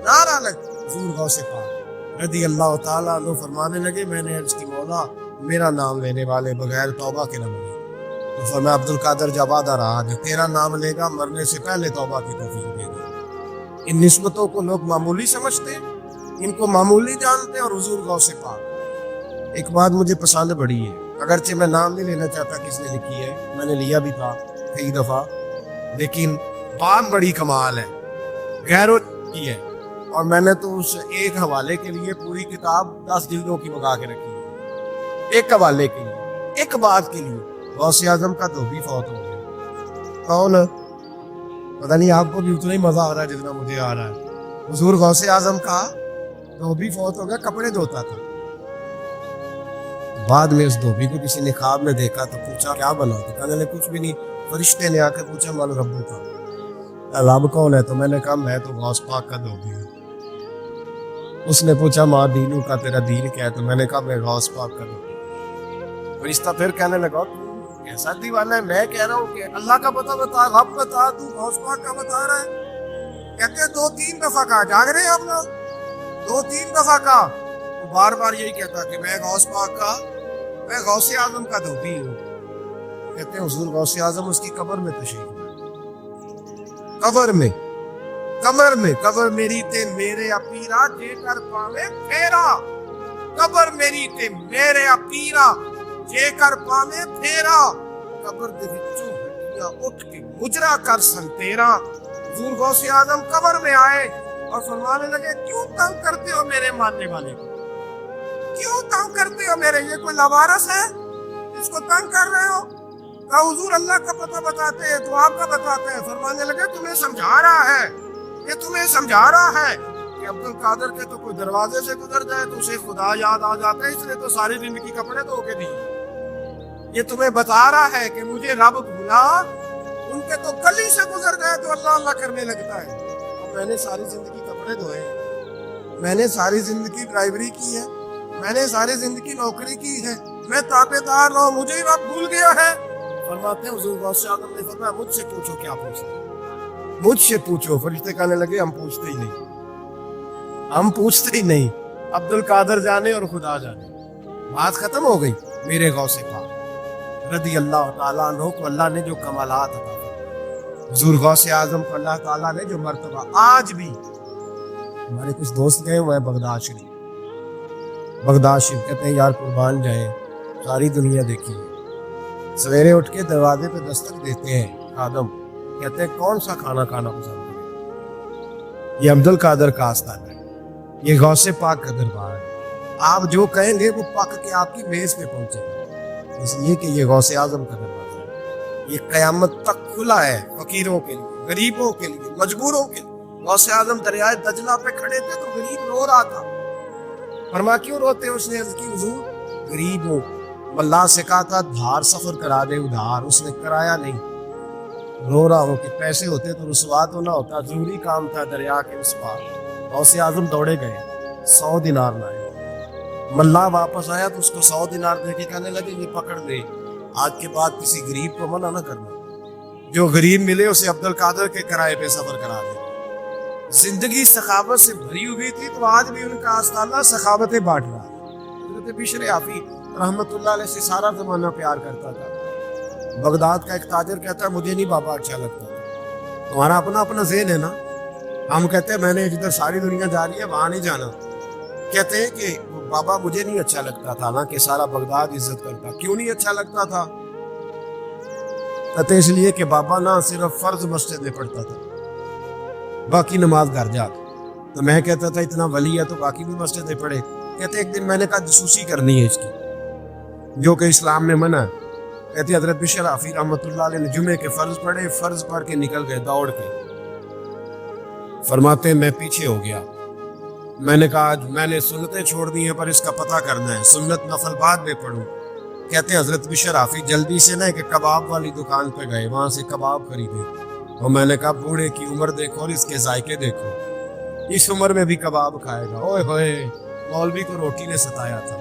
نعرہ حضور غوث پاک رضی اللہ تعالیٰ عنہ فرمانے لگے میں نے عرض کی مولا میرا نام لینے والے بغیر توبہ کے نہ مرے. تو فرمایا عبد القادر جب وعدہ رہا جو تیرا نام لے گا مرنے سے پہلے توبہ کی توفیق دے گا. ان نسبتوں کو لوگ معمولی سمجھتے, ان کو معمولی جانتے, اور حضور غوث پاک. ایک بات مجھے پسند بڑی ہے, اگرچہ میں نام نہیں لینا چاہتا کس نے لکھی ہے, میں نے لیا بھی تھا کئی دفعہ, لیکن بات بڑی کمال ہے, غیروں کی ہے, اور میں نے تو اس ایک حوالے کے لیے پوری کتاب 10 جلدوں کی منگا کے رکھی ہے, ایک حوالے کے لیے, ایک بات کے لیے. غوث اعظم کا دھوبی فوت ہو گیا. کون؟ پتہ نہیں آپ کو بھی اتنا ہی مزہ آ رہا ہے جتنا مجھے آ رہا ہے. حضور غوث اعظم کا دھوبی فوت ہو گیا, کپڑے دھوتا تھا. بعد میں اس دھوبی کو کسی نے خواب میں دیکھا تو پوچھا کیا بنا, تو کہنے لگے کچھ بھی نہیں. فرشتے نے آ کے پوچھا من ربو کا, رب کون ہے؟ تو میں نے کہا میں تو غوث پاک کا دھوبی ہوں. اس نے پوچھا ماں دینو کا, تیرا دین کیا ہے؟ تو میں نے کہا میں غوث پاک کا دھوبی. فرشتہ پھر کہنے لگا کیسا دیوانہ ہے, میں کہہ رہا ہوں کہ اللہ کا پتہ بتا, رب بتا, تو غوث پاک کا بتا رہا ہے. کہتے ہیں 2-3 دفعہ کہا, جاگ رہے ہیں آپ لوگ, 2-3 دفعہ کہا, بار بار یہی کہتا کہ میں غوث پاک کا, میں غوث اعظم کا دھوبی ہوں. کہتے ہیں حضور غوث اعظم اس کی قبر میں تشریف لائے, قبر میری تے میرے اپیرا جے کر پاوے پھیرا, قبر میری تے میرے اپیرا جے کر پاوے پھیرا, قبر دے وچوں ہڈیاں اٹھ کے مجرا کر سن تیرا. حضور غوث اعظم قبر میں آئے اور فرمانے لگے کیوں تنگ کرتے ہو میرے ماننے والے کو, کیوں تنگ کرتے ہو میرے, یہ کوئی لوارث ہے اس کو تنگ کر رہے ہو؟ کہا حضور اللہ کا پتہ بتاتے ہیں تو آپ کا بتاتے ہیں. فرمانے لگے تمہیں سمجھا رہا ہے, یہ تمہیں سمجھا رہا ہے کہ عبد القادر کے تو کوئی دروازے سے گزر جائے تو اسے خدا یاد آ جاتا ہے, اس نے تو ساری زندگی کپڑے دھو کے دیے. یہ تمہیں بتا رہا ہے کہ مجھے رب بھولا, ان کے تو گلی سے گزر گئے تو اللہ اللہ کرنے لگتا ہے. اور میں نے ساری زندگی کپڑے دھوئے, میں نے ساری زندگی ڈرائیوری کی ہے, میں نے ساری زندگی نوکری کی ہے, میں تابع دار رہا ہوں, مجھے ہی رب بھول گیا ہے. فرماتے ہیں حضور غوث اعظم نے فرمایا مجھ سے پوچھو کیا پوچھنا, مجھ سے پوچھو. فرشتے کہنے لگے ہم پوچھتے ہی نہیں, ہم پوچھتے ہی نہیں, عبد القادر جانے اور خدا جانے. بات ختم ہو گئی. میرے غوث پاک رضی اللہ تعالیٰ عنہ کو اللہ نے جو کمالات عطا فرمائے, حضور غوث اعظم کو اللہ تعالیٰ نے جو مرتبہ, آج بھی ہمارے کچھ دوست گئے ہوئے ہیں بغداد شریف. بغداد شریف کہتے ہیں یار قربان جائیں, ساری دنیا دیکھی ہے. سویرے اٹھ کے دروازے پہ دستک دیتے ہیں خادم, کہتے ہیں کون سا کھانا کھانا پسند کریں. یہ عبد القادر کا آستانہ ہے, یہ غوث پاک کا دربار ہے. آپ جو کہیں گے وہ پک کے آپ کی میز پہ پہنچے گا, اس لیے کہ یہ غوث اعظم کا دروازہ ہے. یہ قیامت تک کھلا ہے فقیروں کے لیے, غریبوں کے لیے, مجبوروں کے لیے. غوث اعظم دریائے دجلہ پہ کھڑے تھے تو غریب رو رہا تھا. فرما کیوں روتے؟ اس نے عرض کی حضور غریب ہو, اللہ سے کہا تھا دھار سفر کرا دے ادھار, اس نے کرایا نہیں. رو رہا ہوں کہ پیسے ہوتے تو رسوا تو نہ ہوتا, ضروری کام تھا دریا کے اس پار. غوث اعظم دوڑے گئے, 100 دینار لائے. ملا واپس آیا تو اس کو 100 دینار دے کے کہنے لگے یہ پکڑ دے, آج کے بعد کسی غریب کو منع نہ کرنا, جو غریب ملے اسے عبد القادر کے کرائے پہ سفر کرا دے. زندگی سخاوت سے بھری ہوئی تھی تو آج بھی ان کا آستانہ سخاوتیں بانٹ رہا. حضرت بشر عافی رحمت اللہ علیہ سے سارا زمانہ پیار کرتا تھا. بغداد کا ایک تاجر کہتا ہے مجھے نہیں بابا اچھا لگتا تھا. تمہارا اپنا اپنا ذہن ہے نا, ہم کہتے ہیں میں نے جدھر ساری دنیا جا رہی ہے وہاں نہیں جانا. کہتے ہیں کہ بابا مجھے نہیں اچھا لگتا تھا نا کہ سارا بغداد عزت کرتا. کیوں نہیں اچھا لگتا تھا؟ کہتے اس لیے کہ بابا نہ صرف فرض مسجد میں پڑھتا تھا, باقی نماز گھر جا کے. تو میں کہتا تھا اتنا ولی ہے تو باقی بھی مسجد میں پڑھے. کہتے ایک دن میں نے کہا جاسوسی کرنی ہے اس کی, جو کہ اسلام میں منع ہے. کہتے حضرت بشر عافی رحمۃ اللہ علیہ نے جمعے کے فرض پڑھے, فرض پڑھ کے نکل گئے دوڑ کے. فرماتے میں پیچھے ہو گیا. میں نے کہا آج میں نے سنتیں چھوڑ دی ہیں پر اس کا پتہ کرنا ہے, سنت نفل بعد میں پڑھوں. کہتے حضرت بشر عافی جلدی سے نہ کہ کباب والی دکان پہ گئے, وہاں سے کباب خریدے. اور میں نے کہا بوڑھے کی عمر دیکھو اور اس کے ذائقے دیکھو, اس عمر میں بھی کباب کھائے گا. اوئے ہوئے, مولوی کو روٹی نے ستایا تھا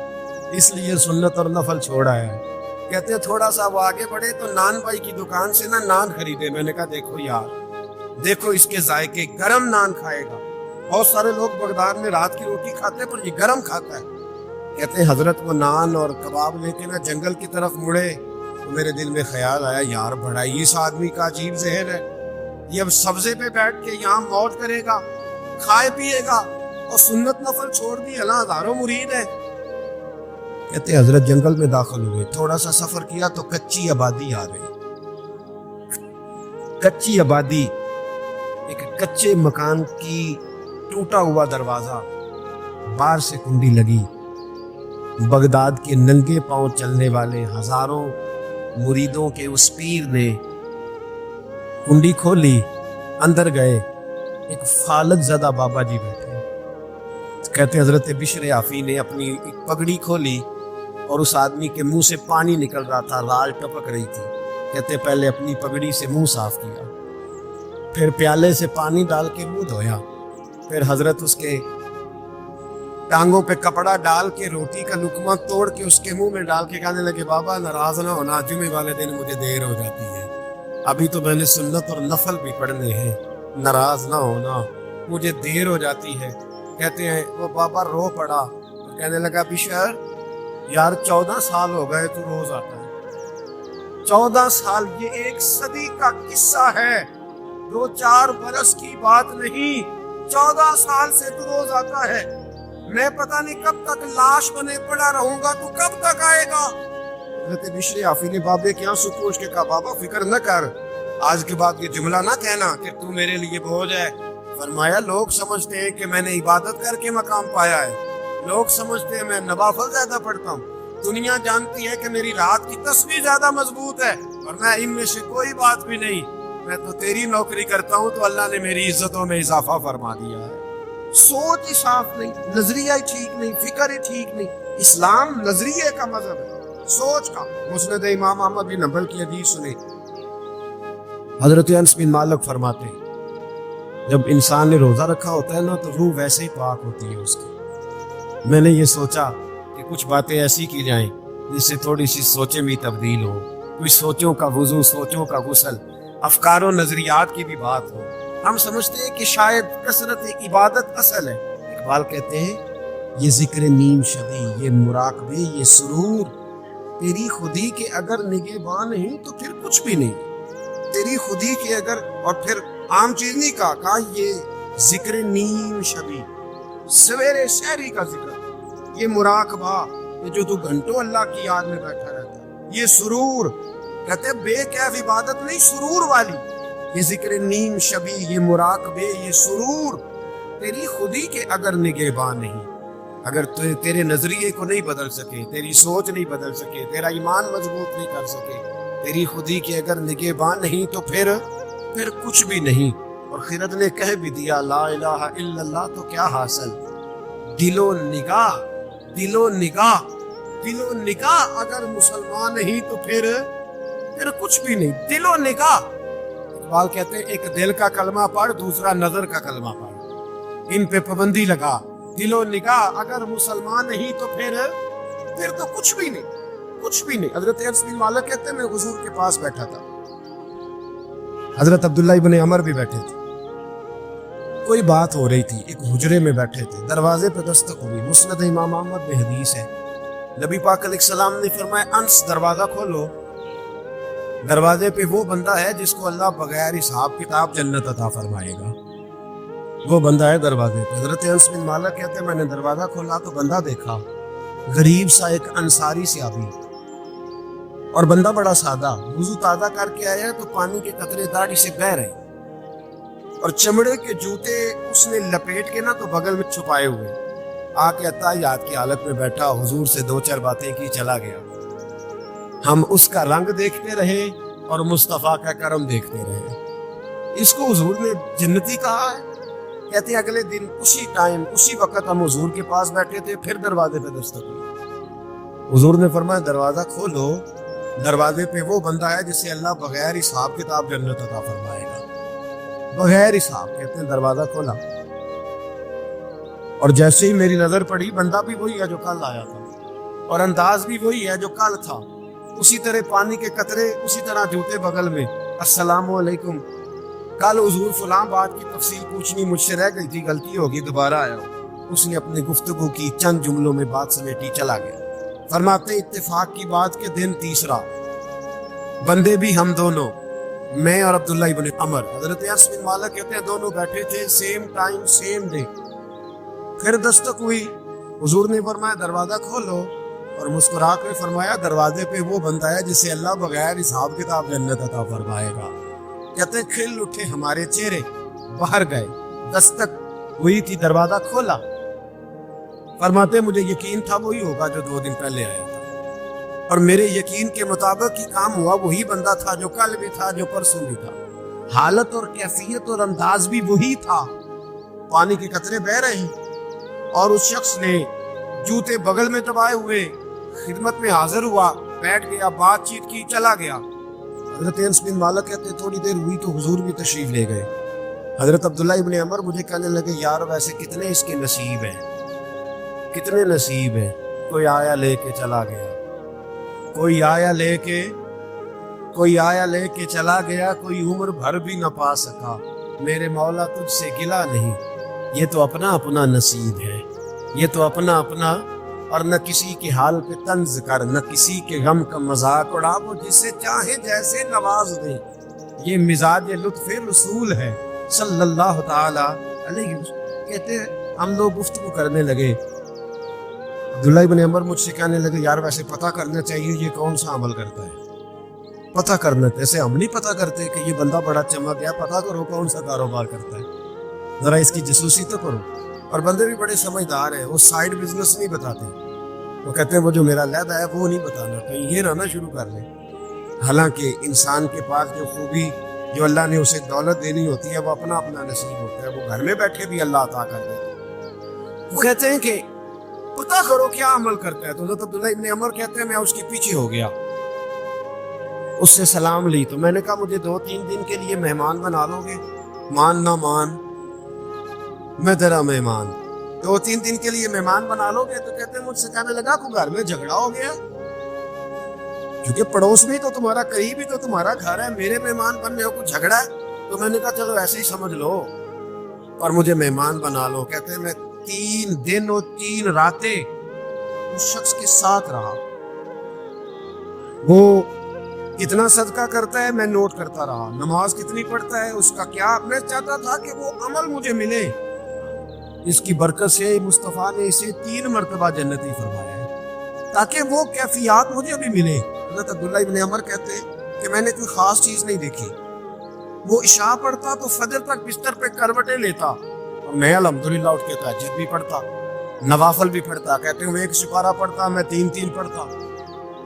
اس لیے سنت اور نفل چھوڑا ہے. کہتے تھوڑا سا وہ آگے بڑھے تو نان بھائی کی دکان سے نہ نان خریدے. میں نے کہا دیکھو یار, دیکھو اس کے ذائقے, گرم نان کھائے گا. بہت سارے لوگ بغداد میں رات کی روٹی کھاتے ہیں پر یہ گرم کھاتا ہے. کہتے ہیں حضرت وہ نان اور کباب لے کے نا جنگل کی طرف مڑے تو میرے دل میں خیال آیا یار بڑا اس آدمی کا عجیب ذہن ہے, یہ اب سبزے پہ بیٹھ کے یہاں موج کرے گا, کھائے پیے گا, اور سنت نفل چھوڑ دی, اللہ ہزاروں مرید ہے. کہتے حضرت جنگل میں داخل ہوئے, تھوڑا سا سفر کیا تو کچی آبادی آ گئی. کچی آبادی, ایک کچے مکان کی ٹوٹا ہوا دروازہ, باہر سے کنڈی لگی. بغداد کے ننگے پاؤں چلنے والے ہزاروں مریدوں کے اس پیر نے کنڈی کھولی, اندر گئے. ایک فالج زدہ بابا جی بیٹھے. کہتے حضرت بشر عافی نے اپنی ایک پگڑی کھولی اور اس آدمی کے منہ سے پانی نکل رہا تھا, رال ٹپک رہی تھی. کہتے پہلے اپنی پگڑی سے منہ صاف کیا, پھر پیالے سے پانی ڈال کے منہ دھویا, پھر حضرت اس کے ٹانگوں پہ کپڑا ڈال کے روٹی کا لقمہ توڑ کے اس کے منہ میں ڈال کے کہنے لگے بابا ناراض نہ ہونا, جمعے والے دن مجھے دیر ہو جاتی ہے, ابھی تو میں نے سنت اور نفل بھی پڑھنے ہیں, ناراض نہ ہونا مجھے دیر ہو جاتی ہے. کہتے ہیں وہ بابا رو پڑا, کہنے لگا بشر یار 14 سال ہو گئے تو روز آتا ہے. 14 سال, یہ 1 صدی کا قصہ ہے, 2-4 برس کی بات نہیں. 14 سال سے تو روز آتا ہے. میں پتہ نہیں کب تک لاش بنے پڑا رہوں گا, تو کب تک آئے گا؟ حضرت بشر عافی نے بابے کے آنسو پوچھ کے کہا بابا فکر نہ کر, آج کے بعد یہ جملہ نہ کہنا کہ تو میرے لیے بوجھ ہے. فرمایا لوگ سمجھتے ہیں کہ میں نے عبادت کر کے مقام پایا ہے, لوگ سمجھتے ہیں میں نوافل زیادہ پڑھتا ہوں, دنیا جانتی ہے کہ میری رات کی تسبیح زیادہ مضبوط ہے, ورنہ ان میں سے کوئی بات بھی نہیں. میں تو تیری نوکری کرتا ہوں تو اللہ نے میری عزتوں میں اضافہ فرما دیا ہے. سوچ ہی صاف نہیں, نظریہ ہی ٹھیک نہیں, فکر ہی ٹھیک نہیں. اسلام نظریے کا مذہب ہے, سوچ کا. مسند امام احمد بن حنبل کی حدیث سنیں, حضرت انس بن مالک فرماتے ہیں جب انسان نے روزہ رکھا ہوتا ہے نا تو روح ویسے ہی پاک ہوتی ہے اس کی. میں نے یہ سوچا کہ کچھ باتیں ایسی کی جائیں جس سے تھوڑی سی سوچیں بھی تبدیل ہو, کچھ سوچوں کا وضو, سوچوں کا غسل, افکار و نظریات کی بھی بات ہو. ہم سمجھتے ہیں کہ شاید کثرت عبادت اصل ہے. اقبال کہتے ہیں یہ ذکر نیم شبی، یہ مراقبے، یہ سرور، تیری خودی کے اگر نگہباں نہیں تو پھر کچھ بھی نہیں. تیری خودی کے اگر، اور پھر عام چیز نہیں کہا یہ ذکر نیم شبی، سویرے شہری کا ذکر، یہ مراقبہ، یہ جو تو گھنٹوں اللہ کی یاد میں بیٹھا رہتا ہے، یہ سرور، کہتے بے کیف عبادت نہیں، سرور والی، یہ ذکر نیم شبی، یہ مراقبے، یہ سرور، تیری خودی کے اگر نگہباں نہیں. اگر تیرے نظریے کو نہیں بدل سکے، تیری سوچ نہیں بدل سکے، تیرا ایمان مضبوط نہیں کر سکے، تیری خودی کے اگر نگہباں نہیں تو پھر کچھ بھی نہیں. اور خرد نے کہہ بھی دیا لا الہ الا اللہ تو کیا حاصل؟ دل و نگاہ، دل و نگاہ، دل و نگاہ اگر مسلمان نہیں تو پھر کچھ بھی نہیں. دل و نگاہ، اقبال کہتے ہیں ایک دل کا کلمہ پڑھ، دوسرا نظر کا کلمہ پڑھ، ان پہ پابندی لگا. دل و نگاہ اگر مسلمان نہیں تو پھر تو کچھ بھی نہیں، کچھ بھی نہیں. حضرت انس بن مالک کہتے ہیں میں حضور کے پاس بیٹھا تھا، حضرت عبداللہ ابن عمر بھی بیٹھے تھے، کوئی بات ہو رہی تھی، ایک حجرے میں بیٹھے تھے، دروازے پہ دستک ہوئی. مسند امام احمد میں حدیث ہے، نبی پاک علیہ السلام نے فرمایا انس دروازہ کھولو، دروازے پہ وہ بندہ ہے جس کو اللہ بغیر حساب کتاب جنت عطا فرمائے گا. وہ بندہ ہے دروازے پہ. حضرت انس بن مالک کہتے ہیں میں نے دروازہ کھولا تو بندہ دیکھا، غریب سا ایک انصاری صحابی، اور بندہ بڑا سادہ، وضو تازہ کر کے آیا تو پانی کے قطرے داڑھی سے بہہ رہے، اور چمڑے کے جوتے اس نے لپیٹ کے تو بغل میں چھپائے ہوئے. آ کے عطیات کی حالت میں بیٹھا، حضور سے دو چار باتیں کی، چلا گیا. ہم اس کا رنگ دیکھتے رہے اور مصطفیٰ کا کرم دیکھتے رہے. اس کو حضور نے جنتی کہا ہے. کہتے ہیں اگلے دن اسی ٹائم اسی وقت ہم حضور کے پاس بیٹھے تھے، پھر دروازے پہ دستک ہوئی. حضور نے فرمایا دروازہ کھولو، دروازے پہ وہ بندہ ہے جسے اللہ بغیر حساب کتاب جنت عطا فرمائے گا، بغیر حساب. کہتے ہیں دروازہ کھولا، اور جیسے ہی میری نظر پڑی، بندہ بھی وہی ہے جو کل آیا تھا، اور انداز بھی وہی ہے جو کل تھا، اسی طرح پانی کے قطرے، اسی طرح جوتے بغل میں. السلام علیکم، کل حضور فلاں بات کی تفصیل پوچھنی مجھ سے رہ گئی تھی، غلطی ہوگی، دوبارہ آیا ہوں. اس نے اپنی گفتگو کی، چند جملوں میں بات سمیٹی، چلا گیا. فرماتے اتفاق کی بات کے دن تیسرا، بندے بھی ہم دونوں، میں اور عبداللہ ابن عمر. حضرت انس بن مالک کہتے ہیں دونوں بیٹھے تھے، سیم ٹائم سیم ڈے. پھر دستک ہوئی، حضور نے فرمایا دروازہ کھولو، اور مسکرا کے فرمایا دروازے پہ وہ بندہ ہے جسے اللہ بغیر حساب کتاب جنت عطا فرمائے گا. کہتے ہیں کھل اٹھے ہمارے چہرے، باہر گئے، دستک ہوئی تھی، دروازہ کھولا. فرماتے مجھے یقین تھا وہی ہوگا جو 2 دن پہلے آیا تھا، اور میرے یقین کے مطابق ہی کام ہوا. وہی بندہ تھا جو کل بھی تھا، جو پرسوں بھی تھا، حالت اور کیفیت اور انداز بھی وہی تھا. پانی کے قطرے بہ رہے ہیں، اور اس شخص نے جوتے بغل میں دبائے ہوئے خدمت میں حاضر ہوا، بیٹھ گیا، بات چیت کی، چلا گیا. حضرت انس بن مالک کہتے تھوڑی دیر ہوئی تو حضور بھی تشریف لے گئے. حضرت عبداللہ ابن عمر مجھے کہنے لگے یار ویسے کتنے اس کے نصیب ہیں، کتنے نصیب ہیں. کوئی آیا لے کے چلا گیا، کوئی آیا لے کے چلا گیا، کوئی عمر بھر بھی نہ پا سکا. میرے مولا تجھ سے گلا نہیں، یہ تو اپنا اپنا نصیب ہے، یہ تو اپنا اپنا. اور نہ کسی کے حال پہ طنز کر، نہ کسی کے غم کا مذاق اڑا، وہ جسے چاہے جیسے نواز دے. یہ مزاج لطف رسول ہے صلی اللہ تعالی علیہ وسلم. کہتے ہم لوگ گفتگو کرنے لگے. عبداللہ ابن عمر مجھ سے کہنے لگے یار ویسے پتہ کرنا چاہیے یہ کون سا عمل کرتا ہے، پتہ کرنا. ایسے ہم نہیں پتہ کرتے کہ یہ بندہ بڑا چمک گیا، پتہ کرو کون سا کاروبار کرتا ہے، ذرا اس کی جاسوسی تو کرو. اور بندے بھی بڑے سمجھدار ہیں، وہ سائیڈ بزنس نہیں بتاتے. وہ کہتے ہیں وہ جو میرا علیحدہ ہے وہ نہیں بتانا، کہیں یہ نہ شروع کر لیں. حالانکہ انسان کے پاس جو خوبی، جو اللہ نے اسے دولت دینی ہوتی ہے، وہ اپنا اپنا نصیب ہوتا ہے. وہ گھر میں بیٹھے بھی اللہ عطا کر دیتا ہے. وہ کہتے ہیں کہ پتہ کرو کیا عمل کرتا ہے. تو حضرت عبداللہ ابن عمر کہتے ہیں میں اس کے پیچھے ہو گیا، اس سے سلام لی. تو میں نے کہا مجھے 2-3 دن کے لیے مہمان بنا لو گے؟ مان نہ مان، میں تیرا مہمان. 2-3 دن کے لیے مہمان بنا لو گے؟ تو کہتے ہیں مجھ سے کہنے لگا کو گھر میں جھگڑا ہو گیا، کیونکہ پڑوس میں تو تمہارا، قریب ہی تو تمہارا گھر ہے، میرے مہمان بننے کو جھگڑا ہے. تو میں نے کہا چلو ایسے ہی سمجھ لو اور مجھے مہمان بنا لو. کہتے ہیں میں 3 دن اور 3 راتیں اس شخص کے ساتھ رہا. وہ کتنا صدقہ کرتا ہے میں نوٹ کرتا رہا, نماز کتنی پڑھتا ہے اس کا کیا. میں چاہتا تھا کہ وہ عمل مجھے ملے. اس کی برکت سے مصطفیٰ نے اسے 3 مرتبہ جنتی فرمایا ہے تاکہ وہ کیفیات مجھے بھی ملے. حضرت عبداللہ ابن عمر کہتے ہیں کہ میں نے کوئی خاص چیز نہیں دیکھی. وہ عشاء پڑھتا تو فجر تک بستر پہ کروٹیں لیتا اور میں الحمدللہ اٹھ کے تہجد بھی پڑھتا, نوافل بھی پڑھتا. کہتے ہیں وہ 1 سپارہ پڑھتا, میں 3 پڑھتا.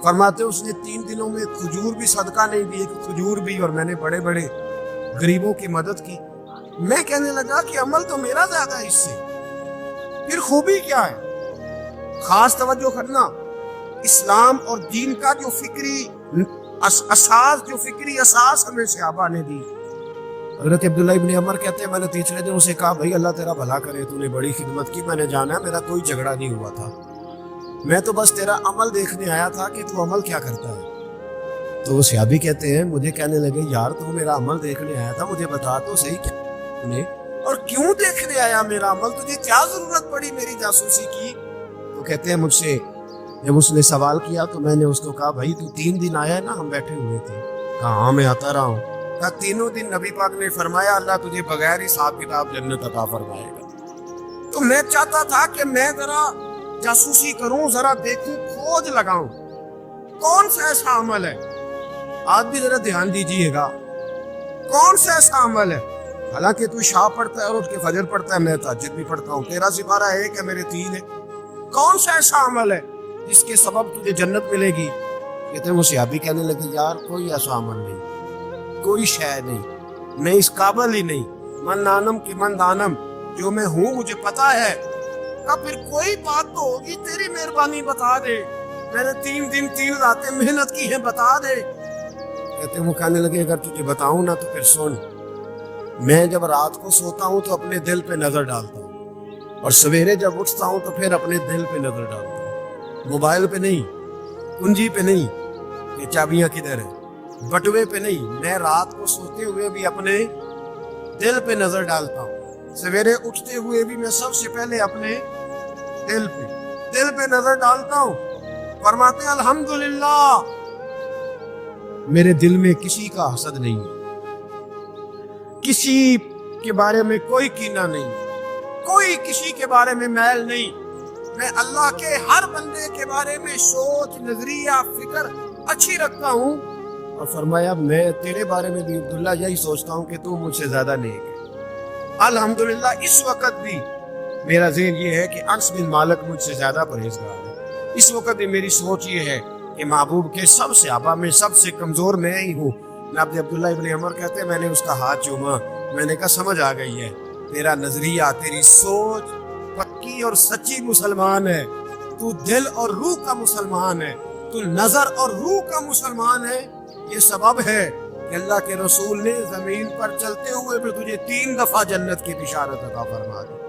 فرماتے اس نے 3 دنوں میں کھجور بھی صدقہ نہیں دی, کھجور بھی, اور میں نے بڑے بڑے غریبوں کی مدد کی. میں کہنے لگا کہ عمل تو میرا زیادہ ہے اس سے, پھر خوبی کیا ہے. خاص توجہ کرنا, اسلام اور دین کا جو فکری اساس ہمیں صحابہ نے دی. حضرت عبداللہ ابن عمر کہتے ہیں میں نے تیسرے دن اسے کہا بھائی اللہ تیرا بھلا کرے, تو نے بڑی خدمت کی. میں نے جانا ہے میرا کوئی جھگڑا نہیں ہوا تھا, میں تو بس تیرا عمل دیکھنے آیا تھا کہ تو عمل کیا کرتا ہے. تو وہ صحابی کہتے ہیں مجھے کہنے لگے یار تو میرا عمل دیکھنے آیا تھا, مجھے بتا تو صحیح کیا اور کیوں دیکھنے آیا میرا عمل, تجھے کیا ضرورت پڑی میری جاسوسی کی. تو کہتے ہیں مجھ سے جب اس نے سوال کیا تو میں نے اس کو کہا بھائی تو 3 دن آیا ہے نا, ہم بیٹھے ہوئے تھے. کہا ہاں میں آتا رہا ہوں. کہا 3 دن نبی پاک نے فرمایا اللہ تجھے بغیر حساب کتاب جنت عطا فرمائے گا. تو میں چاہتا تھا کہ میں ذرا جاسوسی کروں, ذرا دیکھوں, کھوج لگاؤں کون سا ایسا عمل ہے. آج بھی ذرا دھیان دیجئے گا, کون سا ایسا عمل ہے. حالانکہ تو عشاء پڑھتا ہے اور اٹھ کے فجر پڑھتا ہے, میں تہجد بھی پڑھتا ہوں, تیرا سپارہ 1 ہے میرے 3 ہے. کون سا ایسا عمل ہے جس کے سبب تجھے جنت ملے گی. کہتے ہیں وہ صحابی کہنے لگے یار کوئی ایسا عمل نہیں, کوئی شے نہیں, میں اس قابل ہی نہیں. من نانم کی من دانم, جو میں ہوں مجھے پتا ہے. کہا پھر کوئی بات تو ہوگی, تیری مہربانی بتا دے, میں نے 3 دن 3 راتیں محنت کی ہیں, بتا دے. کہتے ہیں وہ کہنے لگے اگر تجھے بتاؤں نا تو پھر سن. میں جب رات کو سوتا ہوں تو اپنے دل پہ نظر ڈالتا ہوں, اور سویرے جب اٹھتا ہوں تو پھر اپنے دل پہ نظر ڈالتا ہوں. موبائل پہ نہیں, کنجی پہ نہیں کہ چابیاں کدھر ہیں, بٹوے پہ نہیں. میں رات کو سوتے ہوئے بھی اپنے دل پہ نظر ڈالتا ہوں, سویرے اٹھتے ہوئے بھی میں سب سے پہلے اپنے دل پہ نظر ڈالتا ہوں. فرماتے ہیں الحمدللہ میرے دل میں کسی کا حسد نہیں, کسی کے بارے میں کوئی کینہ نہیں, کوئی کسی کے بارے میں میل نہیں. میں اللہ کے ہر بندے کے بارے میں سوچ, نظریہ, فکر اچھی رکھتا ہوں. اور فرمایا میں تیرے بارے میں بھی عبداللہ یہی سوچتا ہوں کہ تو مجھ سے زیادہ نیک ہے. الحمدللہ اس وقت بھی میرا ذہن یہ ہے کہ انس بن مالک مجھ سے زیادہ پرہیزگار ہے. اس وقت بھی میری سوچ یہ ہے کہ محبوب کے سب صحابہ میں سب سے کمزور میں ہی ہوں. جناب عبداللہ ابن عمر کہتے ہیں میں نے اس کا ہاتھ چوما, میں نے کہا سمجھ آ گئی ہے, تیرا نظریہ, تیری سوچ پکی اور سچی مسلمان ہے, تو دل اور روح کا مسلمان ہے, تو نظر اور روح کا مسلمان ہے. یہ سبب ہے کہ اللہ کے رسول نے زمین پر چلتے ہوئے بھی تجھے 3 دفعہ جنت کی بشارت عطا فرما دی.